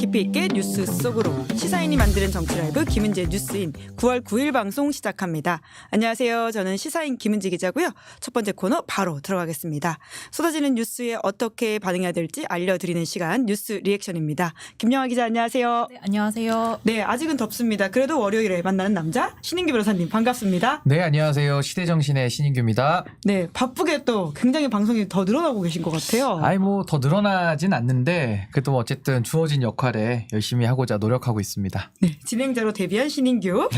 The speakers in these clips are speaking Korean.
깊이 있게 뉴스 속으로 시사인이 만드는 정치 라이브 김은지의 뉴스인 9월 9일 방송 시작합니다. 안녕하세요. 저는 시사인 김은지 기자고요. 첫 번째 코너 바로 들어가겠습니다. 쏟아지는 뉴스에 어떻게 반응해야 될지 알려드리는 시간 뉴스 리액션입니다. 김영하 기자 안녕하세요. 네, 안녕하세요. 네, 아직은 덥습니다. 그래도 월요일에 만나는 남자 신인규 변호사님 반갑습니다. 네, 안녕하세요. 시대정신의 신인규입니다. 네, 바쁘게 또 굉장히 방송이 더 늘어나고 계신 것 같아요. 아이 뭐 더 늘어나진 않는데 그래도 뭐 어쨌든 주어진 역할에 열심히 하고자 노력하고 있습니다. 네, 진행자로 데뷔한 신인규.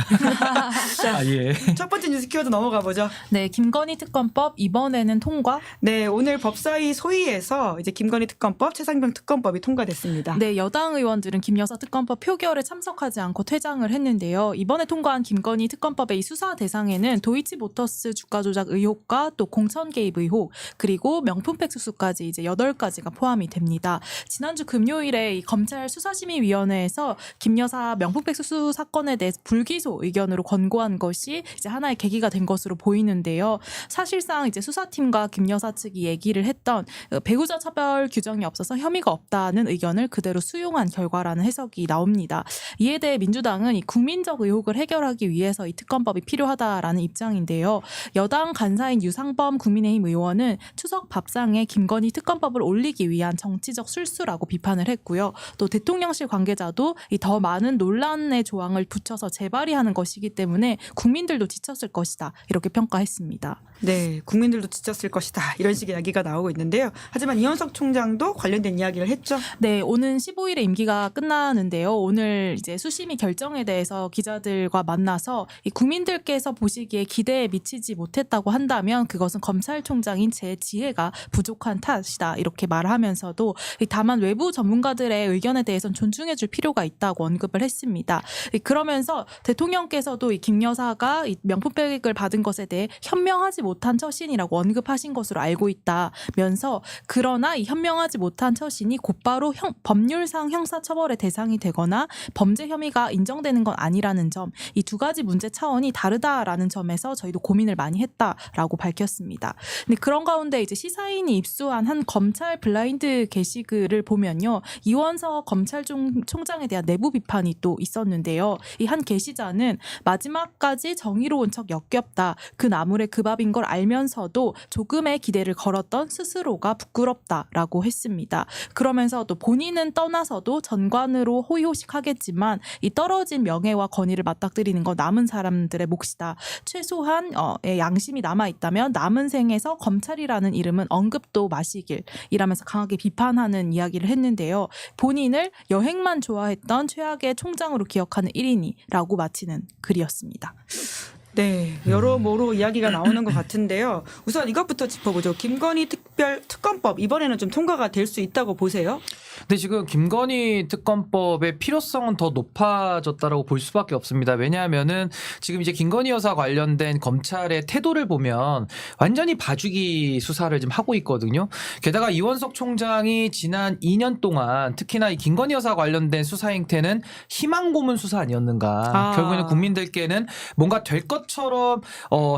자, 예. 첫 번째 뉴스 키워드 넘어가 보죠. 네, 김건희 특검법 이번에는 통과. 네, 오늘 법사위 소위에서 이제 김건희 특검법, 최상병 특검법이 통과됐습니다. 네, 여당 의원들은 김 여사 특검법 표결에 참석하지 않고 퇴장을 했는데요. 이번에 통과한 김건희 특검법의 이 수사 대상에는 도이치모터스 주가 조작 의혹과 또 공천 개입 의혹 그리고 명품백 수수까지 이제 8가지가 포함이 됩니다. 지난주 금요일에 이 검찰 수사심의위원회에서 김 여사 명품백 수수 사건에 대해 불기소 의견으로 권고한 것이 이제 하나의 계기가 된 것으로 보이는데요. 사실상 이제 수사팀과 김 여사 측이 얘기를 했던 배우자 차별 규정이 없어서 혐의가 없다는 의견을 그대로 수용한 결과라는 해석이 나옵니다. 이에 대해 민주당은 이 국민적 의혹을 해결하기 위해서 이 특검법이 필요하다라는 입장인데요. 여당 간사인 유상범 국민의힘 의원은 추석 밥상에 김건희 특검법을 올리기 위한 정치적 술수라고 비판을 했고요. 또 대통령실 관계자도 이 더 많은 논란의 조항을 붙여서 재발의하는 것이기 때문에 국민들도 지쳤을 것이다 이렇게 평가했습니다. 네, 국민들도 지쳤을 것이다 이런 식의 이야기가 나오고 있는데요. 하지만 이현석 총장도 관련된 이야기를 했죠. 네, 오는 15일에 임기가 끝나는데요. 오늘 이제 수심위 결정에 대해서 기자들과 만나서 이 국민들께서 보시기에 기대에 미치지 못했다고 한다면 그것은 검찰총장인 제 지혜가 부족한 탓이다 이렇게 말하면서도 다만 외부 전문가들의 의견에 대해서는 존중해 줄 필요가 있다고 언급을 했습니다. 그러면서 대통령께서도 이 김 여사가 이 명품백을 받은 것에 대해 현명하지 못한 처신이라고 언급하신 것으로 알고 있다면서 그러나 이 현명하지 못한 처신이 곧바로 법률상 형사처벌의 대상이 되거나 범죄 혐의가 인정되는 건 아니라는 점, 이 두 가지 문제 차원이 다르다라는 점에서 저희도 고민을 많이 했다라고 밝혔습니다. 근데 그런 가운데 이제 시사인이 입수한 한 검찰 블라인드 게시글을 보면요, 이원석 검찰총장에 대한 내부 비판이 또 있었는데요. 이 한 게시자는 마지막까지 정의로운 척 역겹다. 그 나물에 그 밥인 걸 알면서도 조금의 기대를 걸었던 스스로가 부끄럽다라고 했습니다. 그러면서 또 본인은 떠나서도 전관으로 호의호식하겠지만 이 떨어진 명예와 권위를 맞닥뜨리는 건 남은 사람들의 몫이다. 최소한 양심이 남아있다면 남은 생에서 검찰이라는 이름은 언급도 마시길 이라면서 강하게 비판하는 이야기를 했는데요. 본인을 여행만 좋아했던 최악의 총장으로 기억하는 1인이라고 마치는 글이었습니다. 네, 여러모로 이야기가 나오는 것 같은데요. 우선 이것부터 짚어보죠. 김건희 특검법 이번에는 좀 통과가 될 수 있다고 보세요? 근데 지금 김건희 특검법의 필요성은 더 높아졌다라고 볼 수밖에 없습니다. 왜냐하면은 지금 이제 김건희 여사 관련된 검찰의 태도를 보면 완전히 봐주기 수사를 지금 하고 있거든요. 게다가 이원석 총장이 지난 2년 동안 특히나 이 김건희 여사 관련된 수사 행태는 희망 고문 수사 아니었는가. 결국에는 국민들께는 뭔가 될 것처럼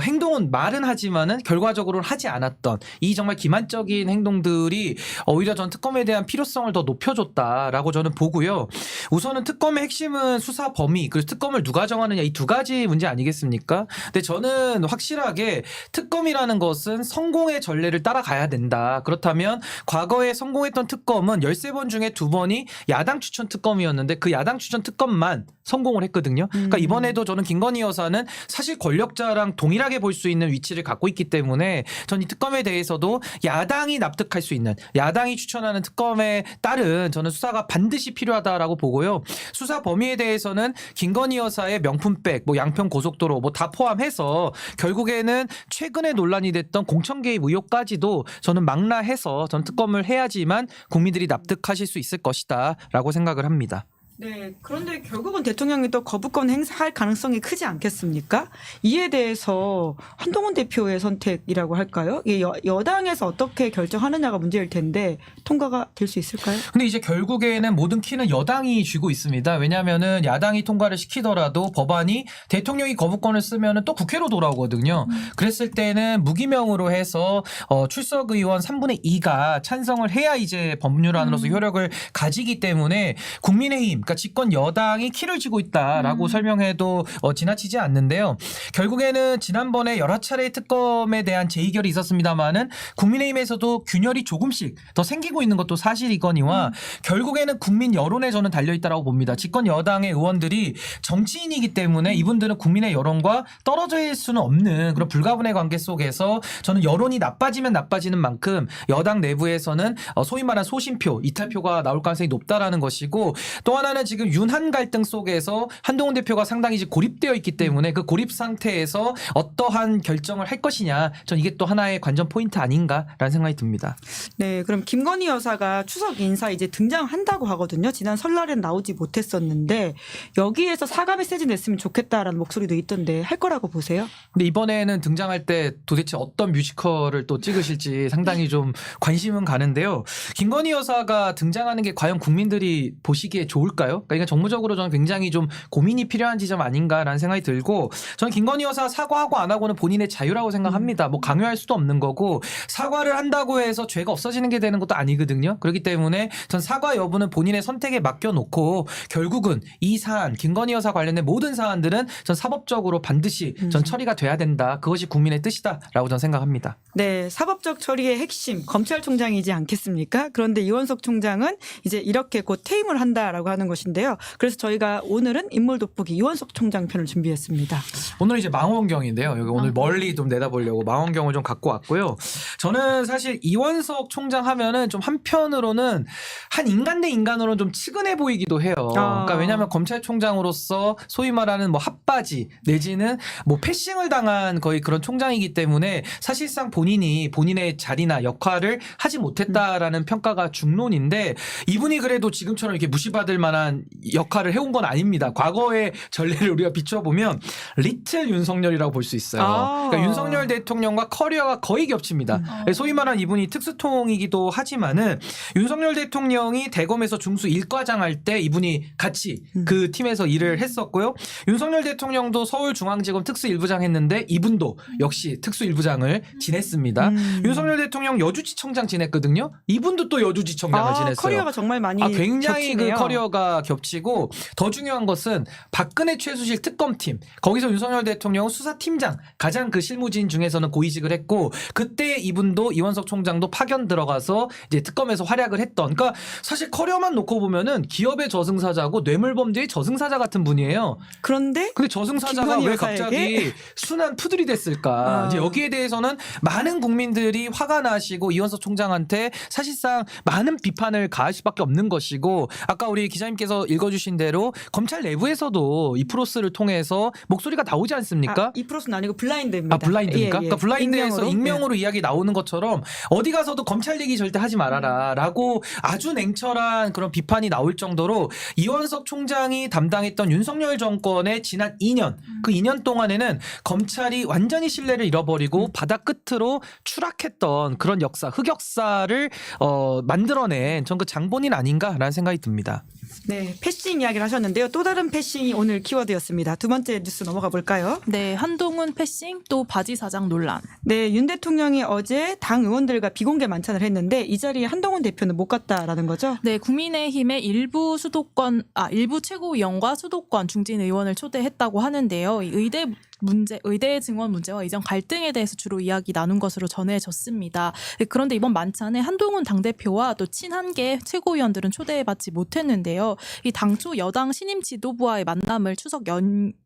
행동은 말은 하지만은 결과적으로는 하지 않았던 이 정말 기만적인 행동들이 오히려 전 특검에 대한 필요성을 더 높여줬다라고 저는 보고요. 우선은 특검의 핵심은 수사 범위, 그리고 특검을 누가 정하느냐 이 두 가지 문제 아니겠습니까? 근데 저는 확실하게 특검이라는 것은 성공의 전례를 따라가야 된다. 그렇다면 과거에 성공했던 특검은 13번 중에 2번이 야당 추천 특검이었는데 그 야당 추천 특검만 성공을 했거든요. 그러니까 이번에도 저는 김건희 여사는 사실 권력자랑 동일하게 볼 수 있는 위치를 갖고 있기 때문에 전 이 특검에 대해서도 야당이 납득할 수 있는, 야당이 추천하는 특검에 따른 저는 수사가 반드시 필요하다라고 보고요. 수사 범위에 대해서는 김건희 여사의 명품백, 뭐 양평 고속도로 뭐 다 포함해서 결국에는 최근에 논란이 됐던 공천 개입 의혹까지도 저는 망라해서 전 특검을 해야지만 국민들이 납득하실 수 있을 것이다라고 생각을 합니다. 네, 그런데 결국은 대통령이 또 거부권 행사할 가능성이 크지 않겠습니까? 이에 대해서 한동훈 대표의 선택이라고 할까요? 이게 여당에서 어떻게 결정하느냐가 문제일 텐데 통과가 될 수 있을까요? 근데 이제 결국에는 모든 키는 여당이 쥐고 있습니다. 왜냐하면은 야당이 통과를 시키더라도 법안이 대통령이 거부권을 쓰면은 또 국회로 돌아오거든요. 그랬을 때는 무기명으로 해서 출석 의원 3분의 2가 찬성을 해야 이제 법률안으로서 효력을 가지기 때문에 국민의힘, 그러니까 집권 여당이 키를 쥐고 있다라고 설명해도 지나치지 않는데요. 결국에는 지난번에 여러 차례 특검에 대한 재의결이 있었습니다만은 국민의힘에서도 균열이 조금씩 더 생기고 있는 것도 사실이거니와 결국에는 국민 여론에 저는 달려있다라고 봅니다. 집권 여당의 의원들이 정치인이기 때문에 이분들은 국민의 여론과 떨어져 있을 수는 없는 그런 불가분의 관계 속에서 저는 여론이 나빠지면 나빠지는 만큼 여당 내부에서는 소위 말한 소신표, 이탈표가 나올 가능성이 높다라는 것이고 또 하나는 지금 윤한 갈등 속에서 한동훈 대표가 상당히 이제 고립되어 있기 때문에 그 고립 상태에서 어떠한 결정을 할 것이냐 전 이게 또 하나의 관전 포인트 아닌가라는 생각이 듭니다. 네, 그럼 김건희 여사가 추석 인사 이제 등장한다고 하거든요. 지난 설날엔 나오지 못했었는데 여기에서 사과 메시지 냈으면 좋겠다라는 목소리도 있던데 할 거라고 보세요? 근데 이번에는 등장할 때 도대체 어떤 뮤지컬을 또 찍으실지 상당히 좀 관심은 가는데요. 김건희 여사가 등장하는 게 과연 국민들이 보시기에 좋을까요? 그러니까 정무적으로 저는 굉장히 좀 고민이 필요한 지점 아닌가라는 생각이 들고 저는 김건희 여사 사과하고 안 하고는 본인의 자유라고 생각합니다. 뭐 강요할 수도 없는 거고 사과를 한다고 해서 죄가 없어지는 게 되는 것도 아니거든요. 그렇기 때문에 전 사과 여부는 본인의 선택에 맡겨놓고 결국은 이 사안 김건희 여사 관련된 모든 사안들은 전 사법적으로 반드시 전 처리가 돼야 된다. 그것이 국민의 뜻이다라고 저는 생각합니다. 네, 사법적 처리의 핵심 검찰총장이지 않겠습니까? 그런데 이원석 총장은 이제 이렇게 곧 퇴임을 한다라고 하는 것인데요. 그래서 저희가 오늘은 인물 돋보기 이원석 총장 편을 준비했습니다. 오늘 이제 망원경인데요. 여기 오늘 멀리 좀 내다보려고 망원경을 좀 갖고 왔고요. 저는 사실 이원석 총장 하면은 좀 한편으로는 한 인간 대 인간으로는 좀 측은해 보이기도 해요. 그러니까 왜냐하면 검찰총장으로서 소위 말하는 뭐 핫바지 내지는 뭐 패싱을 당한 거의 그런 총장이기 때문에 사실상 본인의 자리나 역할을 하지 못했다라는 평가가 중론인데 이분이 그래도 지금처럼 이렇게 무시받을 만한 역할을 해온 건 아닙니다. 과거의 전례를 우리가 비춰보면 리틀 윤석열이라고 볼 수 있어요. 그러니까 윤석열 대통령과 커리어가 거의 겹칩니다. 소위 말하는 이분이 특수통이기도 하지만은 윤석열 대통령이 대검에서 중수 1과장 할 때 이분이 같이 그 팀에서 일을 했었고요. 윤석열 대통령도 서울중앙지검 특수 1부장 했는데 이분도 역시 특수 1부장을 지냈습니다. 윤석열 대통령 여주지청장 지냈거든요. 이분도 또 여주지청장을 지냈어요. 커리어가 정말 많이 굉장히 겹치네요. 그 커리어가 겹치고 더 중요한 것은 박근혜 최수실 특검팀 거기서 윤석열 대통령 수사팀장 가장 그 실무진 중에서는 고위직을 했고 그때 이분도 이원석 총장도 파견 들어가서 이제 특검에서 활약을 했던 그러니까 사실 커리어만 놓고 보면은 기업의 저승사자고 뇌물범죄의 저승사자 같은 분이에요. 그런데 근데 저승사자가 김건희 왜 여사에게? 갑자기 순한 푸들이 됐을까? 이제 여기에 대해서는 많은 국민들이 화가 나시고 이원석 총장한테 사실상 많은 비판을 가할 수밖에 없는 것이고 아까 우리 기자님께서 읽어주신 대로 검찰 내부에서도 이 프로스를 통해서 목소리가 나오지 않습니까? 이 프로스는 아니고 블라인드입니다. 블라인드입니까? 그러니까 블라인드에서 익명으로 예. 이야기 나오는 것처럼 어디 가서도 검찰 얘기 절대 하지 말아라라고 아주 냉철한 그런 비판이 나올 정도로 이원석 총장이 담당했던 윤석열 정권의 지난 2년 그 2년 동안에는 검찰이 완전히 신뢰를 잃어버리고 바닥 끝으로 추락했던 그런 역사, 흑역사를 만들어낸 전 그 장본인 아닌가라는 생각이 듭니다. 네, 패싱 이야기를 하셨는데요. 또 다른 패싱이 오늘 키워드였습니다. 두 번째 뉴스 넘어가 볼까요? 네, 한동훈 패싱 또 바지 사장 논란. 네, 윤 대통령이 어제 당 의원들과 비공개 만찬을 했는데 이 자리에 한동훈 대표는 못 갔다라는 거죠? 네, 국민의힘의 일부 최고위원과 수도권 중진 의원을 초대했다고 하는데요. 이 의대 증원 문제와 이전 갈등에 대해서 주로 이야기 나눈 것으로 전해졌습니다. 그런데 이번 만찬에 한동훈 당대표와 또 친한계 최고위원들은 초대받지 못했는데요. 이 당초 여당 신임 지도부와의 만남을 추석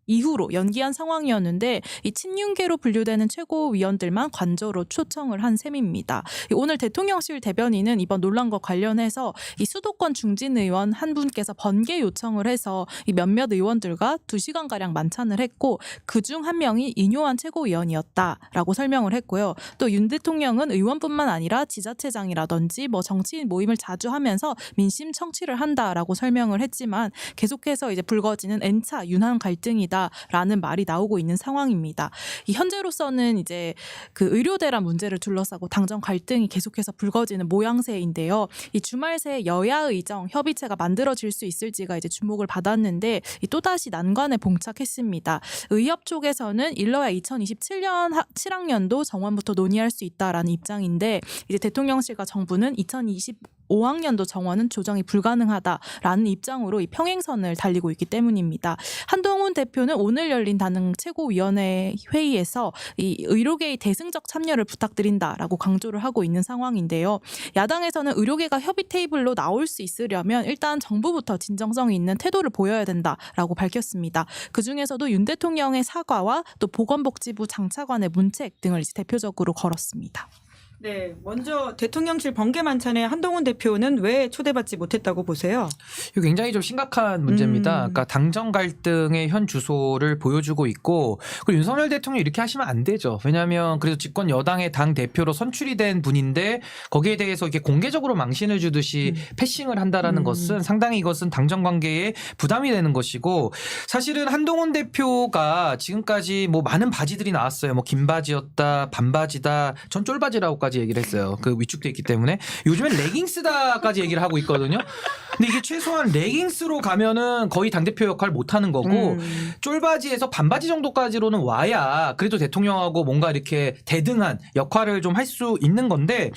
이후로 연기한 상황이었는데 이 친윤계로 분류되는 최고위원들만 관저로 초청을 한 셈입니다. 오늘 대통령실 대변인은 이번 논란과 관련해서 이 수도권 중진 의원 한 분께서 번개 요청을 해서 이 몇몇 의원들과 2시간가량 만찬을 했고 그중 중 한 명이 인요한 최고위원이었다라고 설명을 했고요. 또 윤 대통령은 의원뿐만 아니라 지자체장이라든지 뭐 정치인 모임을 자주 하면서 민심 청취를 한다라고 설명을 했지만 계속해서 이제 불거지는 N차 윤한 갈등이다라는 말이 나오고 있는 상황입니다. 이 현재로서는 이제 그 의료 대란 문제를 둘러싸고 당정 갈등이 계속해서 불거지는 모양새인데요. 이 주말 새 여야 의정 협의체가 만들어질 수 있을지가 이제 주목을 받았는데 또다시 난관에 봉착했습니다. 의협 쪽에서는 일러야 2027년 7학년도 정원부터 논의할 수 있다라는 입장인데 이제 대통령실과 정부는 2025학년도 정원은 조정이 불가능하다라는 입장으로 이 평행선을 달리고 있기 때문입니다. 한동훈 대표는 오늘 열린 단응 최고위원회 회의에서 이 의료계의 대승적 참여를 부탁드린다라고 강조를 하고 있는 상황인데요. 야당에서는 의료계가 협의 테이블로 나올 수 있으려면 일단 정부부터 진정성이 있는 태도를 보여야 된다라고 밝혔습니다. 그중에서도 윤 대통령의 사과와 또 보건복지부 장차관의 문책 등을 이제 대표적으로 걸었습니다. 네, 먼저 대통령실 번개 만찬에 한동훈 대표는 왜 초대받지 못했다고 보세요? 이거 굉장히 좀 심각한 문제입니다. 그러니까 당정 갈등의 현 주소를 보여주고 있고 그리고 윤석열 대통령이 이렇게 하시면 안 되죠. 왜냐하면 그래도 집권 여당의 당 대표로 선출이 된 분인데 거기에 대해서 이렇게 공개적으로 망신을 주듯이 패싱을 한다라는 것은 상당히 이것은 당정 관계에 부담이 되는 것이고 사실은 한동훈 대표가 지금까지 뭐 많은 바지들이 나왔어요. 뭐 긴 바지였다, 반바지다, 전 쫄바지라고까지 얘기를 했어요. 그 위축돼 있기 때문에 요즘엔 레깅스다까지 얘기를 하고 있거든요. 근데 이게 최소한 레깅스로 가면은 거의 당대표 역할 못 하는 거고 쫄바지에서 반바지 정도까지로는 와야 그래도 대통령하고 뭔가 이렇게 대등한 역할을 좀 할 수 있는 건데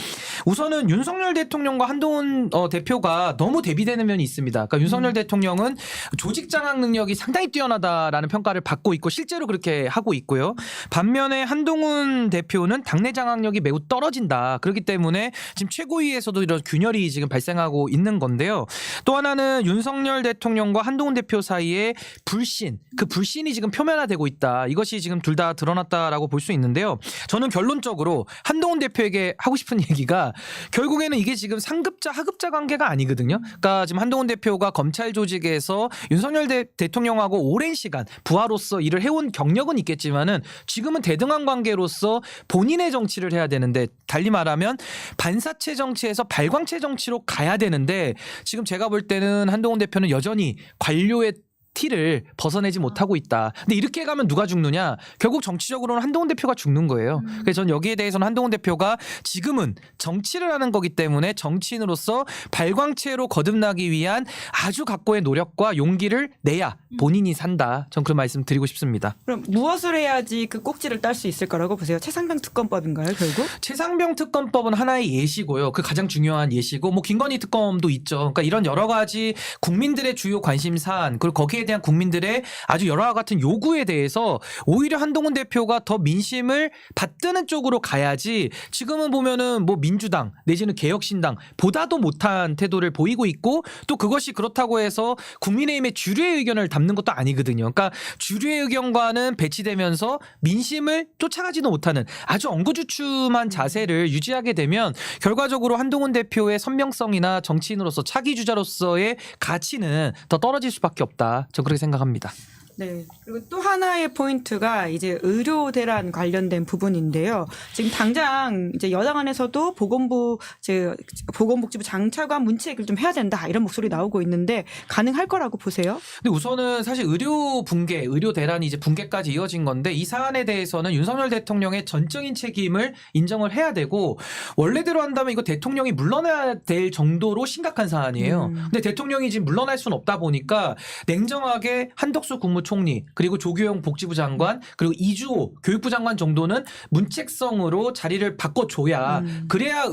우선은 윤석열 대통령과 한동훈 대표가 너무 대비되는 면이 있습니다. 그러니까 윤석열 대통령은 조직 장악 능력이 상당히 뛰어나다라는 평가를 받고 있고 실제로 그렇게 하고 있고요. 반면에 한동훈 대표는 당내 장악력이 매우 떨어진다. 그렇기 때문에 지금 최고위에서도 이런 균열이 지금 발생하고 있는 건데요. 또 하나는 윤석열 대통령과 한동훈 대표 사이에 불신, 그 불신이 지금 표면화되고 있다. 이것이 지금 둘 다 드러났다라고 볼 수 있는데요. 저는 결론적으로 한동훈 대표에게 하고 싶은 얘기가 결국에는 이게 지금 상급자 하급자 관계가 아니거든요. 그러니까 지금 한동훈 대표가 검찰 조직에서 윤석열 대통령하고 오랜 시간 부하로서 일을 해온 경력은 있겠지만은 지금은 대등한 관계로서 본인의 정치를 해야 되는데 달리 말하면 반사체 정치에서 발광체 정치로 가야 되는데 지금 제가 볼 때는 한동훈 대표는 여전히 관료의 티를 벗어내지 못하고 있다. 근데 이렇게 가면 누가 죽느냐? 결국 정치적으로는 한동훈 대표가 죽는 거예요. 그래서 저는 여기에 대해서는 한동훈 대표가 지금은 정치를 하는 거기 때문에 정치인으로서 발광체로 거듭나기 위한 아주 각고의 노력과 용기를 내야 본인이 산다. 전 그런 말씀 드리고 싶습니다. 그럼 무엇을 해야지 그 꼭지를 딸 수 있을 거라고 보세요? 최상병 특검법인가요, 결국? 최상병 특검법은 하나의 예시고요. 그 가장 중요한 예시고 뭐 김건희 특검도 있죠. 그러니까 이런 여러 가지 국민들의 주요 관심 사안 그리고 거기에 대한 국민들의 아주 여러 같은 요구에 대해서 오히려 한동훈 대표가 더 민심을 받드는 쪽으로 가야지 지금은 보면은 뭐 민주당 내지는 개혁신당 보다도 못한 태도를 보이고 있고 또 그것이 그렇다고 해서 국민의힘의 주류의 의견을 담는 것도 아니거든요. 그러니까 주류의 의견과는 배치되면서 민심을 쫓아가지도 못하는 아주 엉거주춤한 자세를 유지하게 되면 결과적으로 한동훈 대표의 선명성이나 정치인으로서 차기 주자로서의 가치는 더 떨어질 수밖에 없다. 저 그렇게 생각합니다. 네. 그리고 또 하나의 포인트가 이제 의료 대란 관련된 부분인데요. 지금 당장 이제 여당 안에서도 보건복지부 장차관 문책을 좀 해야 된다 이런 목소리 나오고 있는데 가능할 거라고 보세요? 근데 우선은 사실 의료 붕괴, 의료 대란이 이제 붕괴까지 이어진 건데 이 사안에 대해서는 윤석열 대통령의 전적인 책임을 인정을 해야 되고 원래대로 한다면 이거 대통령이 물러나야 될 정도로 심각한 사안이에요. 근데 대통령이 지금 물러날 수는 없다 보니까 냉정하게 한덕수 국무총리 그리고 조규영 복지부 장관 그리고 이주호 교육부 장관 정도는 문책성으로 자리를 바꿔줘야 그래야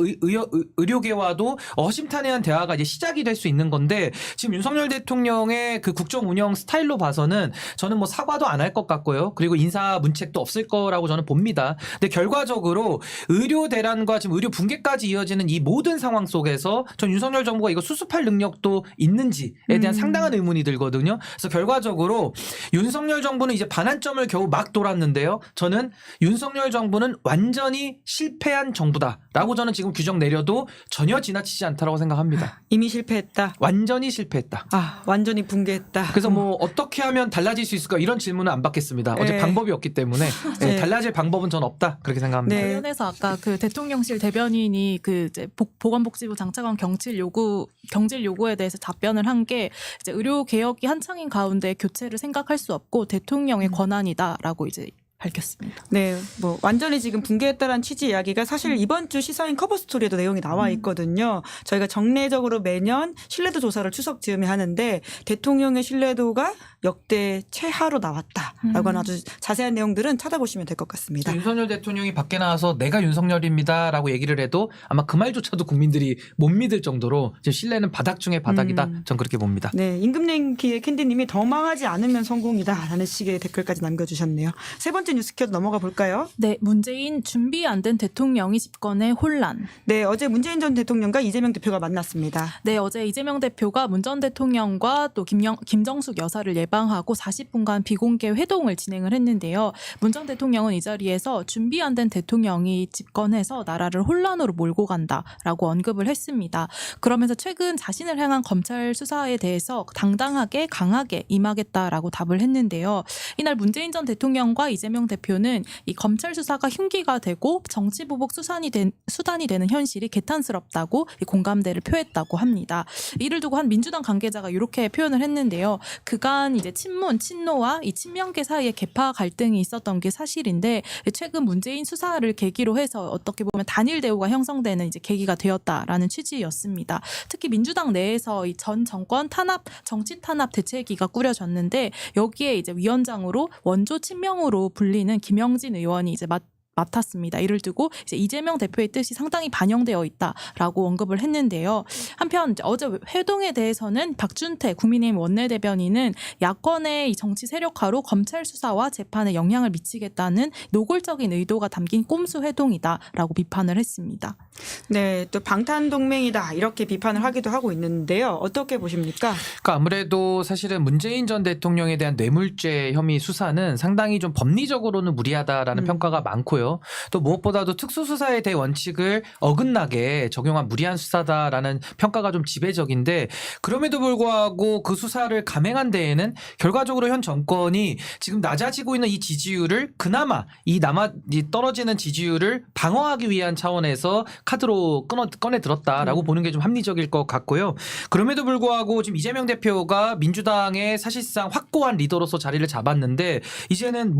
의료계와도 허심탄회한 대화가 이제 시작이 될 수 있는 건데 지금 윤석열 대통령의 그 국정 운영 스타일로 봐서는 저는 뭐 사과도 안 할 것 같고요. 그리고 인사 문책도 없을 거라고 저는 봅니다. 근데 결과적으로 의료 대란과 지금 의료 붕괴까지 이어지는 이 모든 상황 속에서 전 윤석열 정부가 이거 수습할 능력도 있는지에 대한 상당한 의문이 들거든요. 그래서 결과적으로 윤석열 정부는 이제 반환점을 겨우 막 돌았는데요. 저는 윤석열 정부는 완전히 실패한 정부다라고 저는 지금 규정 내려도 전혀 지나치지 않다라고 생각합니다. 이미 실패했다. 완전히 실패했다. 완전히 붕괴했다. 그래서 뭐 어떻게 하면 달라질 수 있을까 이런 질문은 안 받겠습니다. 어제 네. 방법이 없기 때문에 네. 달라질 방법은 전 없다 그렇게 생각합니다. 네. 관련해서 아까 그 대통령실 대변인이 그 이제 보건복지부 장차관 경질 요구에 대해서 답변을 한 게 이제 의료 개혁이 한창인 가운데 교체를 생각할 수 없고 대통령의 권한이다라고 이제 밝혔습니다. 네, 뭐 완전히 지금 붕괴했다라는 취지 이야기가 사실 이번 주 시사인 커버 스토리에도 내용이 나와 있거든요. 저희가 정례적으로 매년 신뢰도 조사를 추석 즈음에 하는데 대통령의 신뢰도가 역대 최하로 나왔다라고 하는 아주 자세한 내용들은 찾아보시면 될 것 같습니다. 윤석열 대통령이 밖에 나와서 내가 윤석열입니다라고 얘기를 해도 아마 그 말조차도 국민들이 못 믿을 정도로 지금 신뢰는 바닥 중에 바닥이다. 전 그렇게 봅니다. 네, 임금냉기의 캔디님이 더 망하지 않으면 성공이다라는 식의 댓글까지 남겨주셨네요. 세 번째 뉴스 켜도 넘어가 볼까요? 네, 문재인 준비 안 된 대통령이 집권에 혼란. 네, 어제 문재인 전 대통령과 이재명 대표가 만났습니다. 네, 어제 이재명 대표가 문 전 대통령과 또 김정숙 여사를 예방하고 40분간 비공개 회동을 진행을 했는데요. 문 전 대통령은 이 자리에서 준비 안 된 대통령이 집권해서 나라를 혼란으로 몰고 간다라고 언급을 했습니다. 그러면서 최근 자신을 향한 검찰 수사에 대해서 당당하게 강하게 임하겠다라고 답을 했는데요. 이날 문재인 전 대통령과 이재명 대표는 이 검찰 수사가 흉기가 되고 정치 보복 수단이 되는 현실이 개탄스럽다고 이 공감대를 표했다고 합니다. 이를 두고 한 민주당 관계자가 이렇게 표현을 했는데요. 그간 이제 친문, 친노와 이 친명계 사이에 계파 갈등이 있었던 게 사실인데 최근 문재인 수사를 계기로 해서 어떻게 보면 단일 대우가 형성되는 이제 계기가 되었다라는 취지였습니다. 특히 민주당 내에서 이 전 정권 정치 탄압 대책위가 꾸려졌는데 여기에 이제 위원장으로 원조 친명으로 불리는 김영진 의원이 이제 맡았습니다. 이를 두고 이제 이재명 대표의 뜻이 상당히 반영되어 있다라고 언급을 했는데요. 한편 어제 회동에 대해서는 박준태 국민의힘 원내대변인은 야권의 이 정치 세력화로 검찰 수사와 재판에 영향을 미치겠다는 노골적인 의도가 담긴 꼼수 회동이다라고 비판을 했습니다. 네, 또 방탄동맹이다 이렇게 비판을 하기도 하고 있는데요. 어떻게 보십니까? 그러니까 아무래도 사실은 문재인 전 대통령에 대한 뇌물죄 혐의 수사는 상당히 좀 법리적으로는 무리하다라는 평가가 많고요. 또 무엇보다도 특수수사에 대해 원칙을 어긋나게 적용한 무리한 수사다라는 평가가 좀 지배적인데 그럼에도 불구하고 그 수사를 감행한 데에는 결과적으로 현 정권이 지금 낮아지고 있는 이 지지율을 그나마 이 떨어지는 지지율을 방어하기 위한 차원에서 카드로 꺼내 들었다라고 보는 게 좀 합리적일 것 같고요. 그럼에도 불구하고 지금 이재명 대표가 민주당의 사실상 확고한 리더로서 자리를 잡았는데 이제는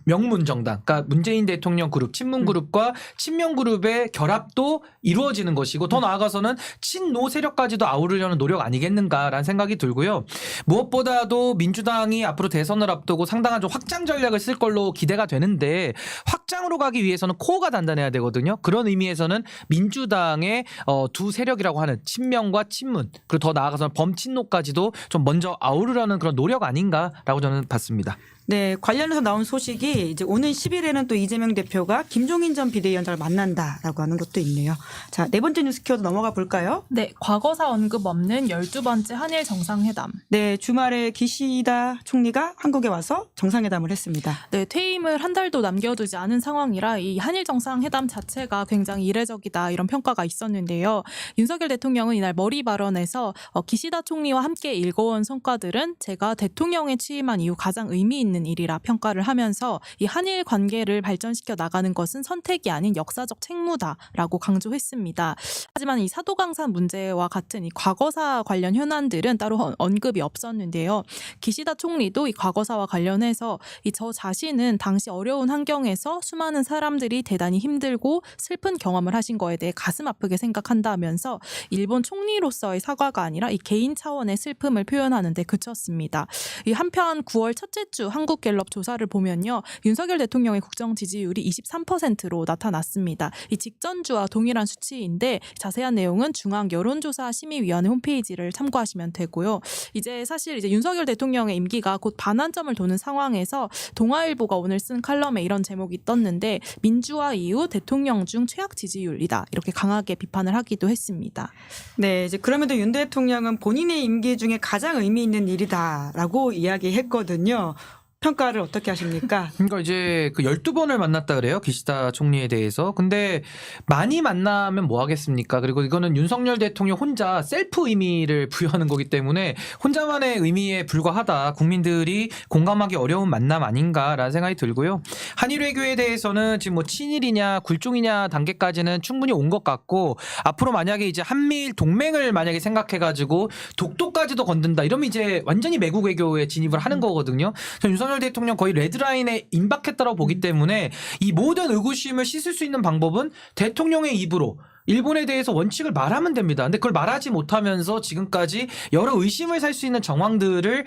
명문정당, 그러니까 문재인 대통령 그룹, 친문 그룹과 친명 그룹의 결합도 이루어지는 것이고 더 나아가서는 친노 세력까지도 아우르려는 노력 아니겠는가라는 생각이 들고요. 무엇보다도 민주당이 앞으로 대선을 앞두고 상당한 좀 확장 전략을 쓸 걸로 기대가 되는데 확장으로 가기 위해서는 코어가 단단해야 되거든요. 그런 의미에서는 민주당의 두 세력이라고 하는 친명과 친문 그리고 더 나아가서는 범친노까지도 좀 먼저 아우르려는 그런 노력 아닌가라고 저는 봤습니다. 네, 관련해서 나온 소식이 이제 오는 10일에는 또 이재명 대표가 김종인 전 비대위원장을 만난다라고 하는 것도 있네요. 자, 네 번째 뉴스 키워드 넘어가 볼까요? 네, 과거사 언급 없는 12번째 한일 정상회담. 네, 주말에 기시다 총리가 한국에 와서 정상회담을 했습니다. 네, 퇴임을 한 달도 남겨두지 않은 상황이라 이 한일 정상회담 자체가 굉장히 이례적이다 이런 평가가 있었는데요. 윤석열 대통령은 이날 머리 발언에서 기시다 총리와 함께 일궈온 성과들은 제가 대통령에 취임한 이후 가장 의미 있는 일이라 평가를 하면서 이 한일 관계를 발전시켜 나가는 것은 선택이 아닌 역사적 책무다라고 강조했습니다. 하지만 이 사도강산 문제와 같은 이 과거사 관련 현안들은 따로 언급이 없었는데요. 기시다 총리도 이 과거사와 관련해서 이 저 자신은 당시 어려운 환경에서 수많은 사람들이 대단히 힘들고 슬픈 경험을 하신 거에 대해 가슴 아프게 생각한다면서 일본 총리로서의 사과가 아니라 이 개인 차원의 슬픔을 표현하는 데 그쳤습니다. 이 한편 9월 첫째 주 한국 한국갤럽 조사를 보면요. 윤석열 대통령의 국정 지지율이 23%로 나타났습니다. 이 직전주와 동일한 수치인데 자세한 내용은 중앙 여론조사 심의위원회 홈페이지를 참고하시면 되고요. 이제 사실 이제 윤석열 대통령의 임기가 곧 반환점을 도는 상황에서 동아일보가 오늘 쓴 칼럼에 이런 제목이 떴는데 민주화 이후 대통령 중 최악 지지율이다. 이렇게 강하게 비판을 하기도 했습니다. 네, 이제 그럼에도 윤 대통령은 본인의 임기 중에 가장 의미 있는 일이다라고 이야기했거든요. 평가를 어떻게 하십니까? 그러니까 이제 그 12번을 만났다 그래요. 기시다 총리에 대해서. 근데 많이 만나면 뭐 하겠습니까? 그리고 이거는 윤석열 대통령 혼자 셀프 의미를 부여하는 거기 때문에 혼자만의 의미에 불과하다. 국민들이 공감하기 어려운 만남 아닌가라는 생각이 들고요. 한일 외교에 대해서는 지금 뭐 친일이냐 굴종이냐 단계까지는 충분히 온 것 같고 앞으로 만약에 이제 한미일 동맹을 만약에 생각해가지고 독도까지도 건든다. 이러면 이제 완전히 매국 외교에 진입을 하는 거거든요. 윤석열 대통령 거의 레드라인에 임박했다고 보기 때문에 이 모든 의구심을 씻을 수 있는 방법은 대통령의 입으로 일본에 대해서 원칙을 말하면 됩니다. 근데 그걸 말하지 못하면서 지금까지 여러 의심을 살 수 있는 정황들을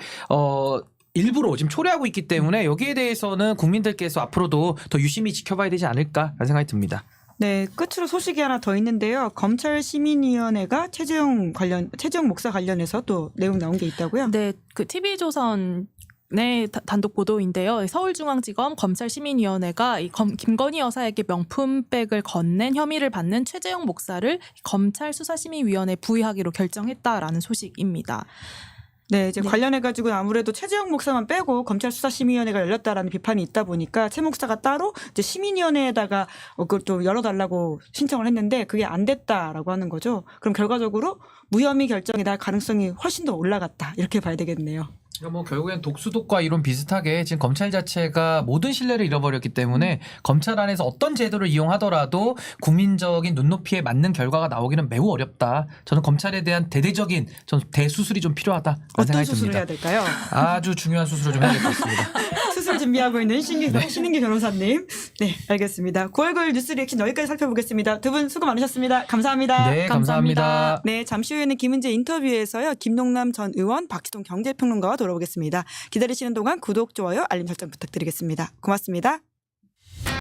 일부러 지금 초래하고 있기 때문에 여기에 대해서는 국민들께서 앞으로도 더 유심히 지켜봐야 되지 않을까라는 생각이 듭니다. 네, 끝으로 소식이 하나 더 있는데요. 검찰 시민위원회가 최재형 목사 관련해서 또 내용 나온 게 있다고요? 네, 그 TV조선 네, 단독 보도인데요. 서울중앙지검 검찰시민위원회가 김건희 여사에게 명품백을 건넨 혐의를 받는 최재형 목사를 검찰수사심의위원회에 부의하기로 결정했다라는 소식입니다. 네, 이제 관련해가지고 아무래도 최재형 목사만 빼고 검찰수사심의위원회가 열렸다라는 비판이 있다 보니까 최 목사가 따로 이제 시민위원회에다가 그걸 또 열어달라고 신청을 했는데 그게 안 됐다라고 하는 거죠. 그럼 결과적으로 무혐의 결정이 날 가능성이 훨씬 더 올라갔다 이렇게 봐야 되겠네요. 그러니까 뭐 결국엔 독수독과 이론 비슷하게 지금 검찰 자체가 모든 신뢰를 잃어버렸기 때문에 검찰 안에서 어떤 제도를 이용하더라도 국민적인 눈높이에 맞는 결과가 나오기는 매우 어렵다. 저는 검찰에 대한 대대적인 대수술이 좀 필요하다. 어떤 수술을 해야 될까요? 아주 중요한 수술을 좀 해야 될 것 같습니다. 수술 준비하고 있는 신민기 변호사님. 네, 알겠습니다. 9월 9일 뉴스 리액션 여기까지 살펴보겠습니다. 두 분 수고 많으셨습니다. 감사합니다. 네, 감사합니다. 네, 잠시 후에는 김은재 인터뷰에서요. 김동남 전 의원, 박지동 경제평론가와 돌아오겠습니다. 기다리시는 동안 구독, 좋아요, 알림 설정 부탁드리겠습니다. 고맙습니다.